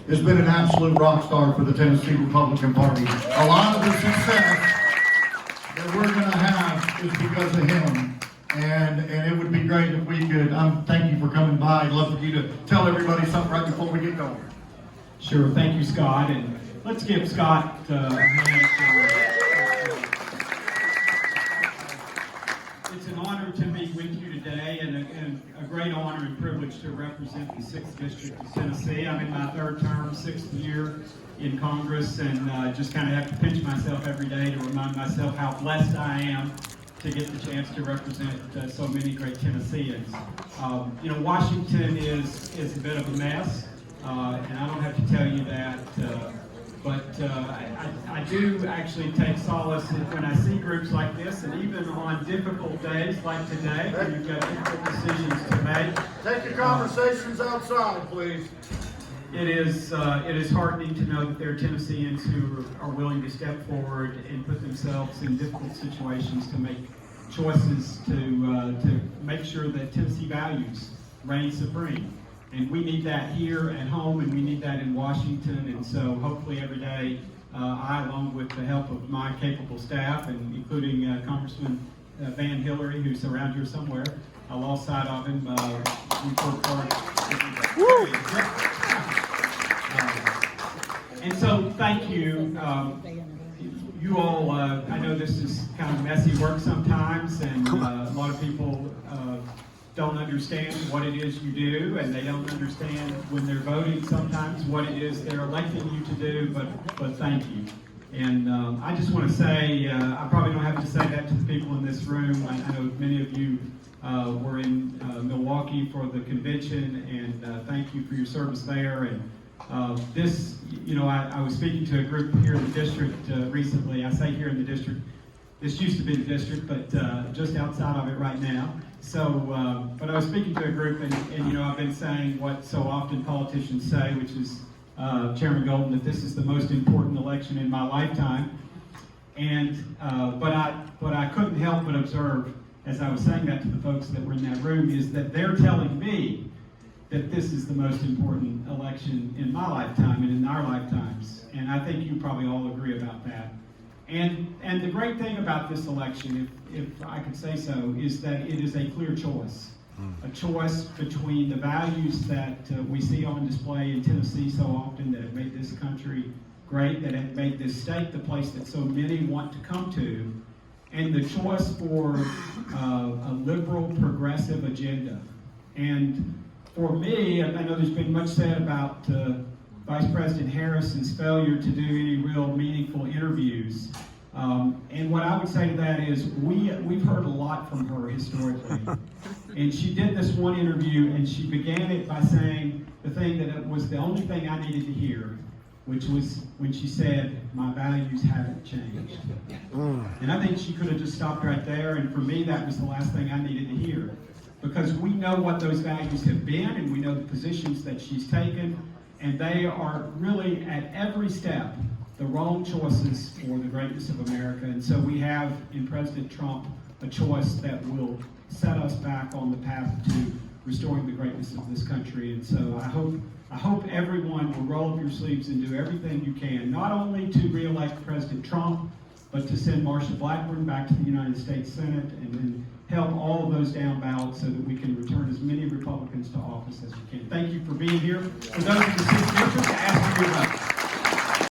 has been an absolute rock star for the Tennessee Republican Party. A lot of the success that we're going to have is because of him. And it would be great if we could, thank you for coming by. I'd love for you to tell everybody something right before we get going. Sure, thank you, Scott. And let's give Scott a hand. It's an honor to be with you today, and a great honor and privilege to represent the 6th District of Tennessee. I'm in my 3rd term, 6th year in Congress, and just kind of have to pinch myself every day to remind myself how blessed I am to get the chance to represent so many great Tennesseans. You know, Washington is a bit of a mess, and I don't have to tell you that, but I do actually take solace when I see groups like this, and even on difficult days like today, when you've got difficult decisions to make. Take your conversations outside, please. It is heartening to know that there are Tennesseans who are willing to step forward and put themselves in difficult situations to make choices to make sure that Tennessee values reign supreme. And we need that here at home, and we need that in Washington. And so hopefully every day, I, along with the help of my capable staff, and including Congressman Van Hillary, who's around here somewhere, I lost sight of him. We work hard. And so, thank you. You all, I know this is kind of messy work sometimes, and a lot of people don't understand what it is you do, and they don't understand when they're voting sometimes what it is they're electing you to do, but thank you. And I just want to say, I probably don't have to say that to the people in this room. I know many of you were in Milwaukee for the convention, and thank you for your service there. And this, you know, I was speaking to a group here in the district recently. I say here in the district, this used to be the district, but just outside of it right now. So, but I was speaking to a group, and you know, I've been saying what so often politicians say, which is, Chairman Golden, that this is the most important election in my lifetime. And but I couldn't help but observe, as I was saying that to the folks that were in that room, is that they're telling me that this is the most important election in my lifetime and in our lifetimes. And I think you probably all agree about that. And the great thing about this election, if I could say so, is that it is a clear choice. A choice between the values that we see on display in Tennessee so often, that have made this country great, that have made this state the place that so many want to come to, and the choice for a liberal, progressive agenda. And for me, I know there's been much said about Vice President Harris's failure to do any real meaningful interviews. And what I would say to that is we've heard a lot from her historically. And she did this one interview, and she began it by saying the thing that it was the only thing I needed to hear, which was when she said, "My values haven't changed." And I think she could have just stopped right there, and for me that was the last thing I needed to hear. Because we know what those values have been, and we know the positions that she's taken, and they are really at every step the wrong choices for the greatness of America. And so we have in President Trump a choice that will set us back on the path to restoring the greatness of this country. And so I hope everyone will roll up your sleeves and do everything you can, not only to re-elect President Trump, but to send Marsha Blackburn back to the United States Senate, and then help all of those down ballots so that we can return as many Republicans to office as we can. Thank you for being here. For those of the 6th District,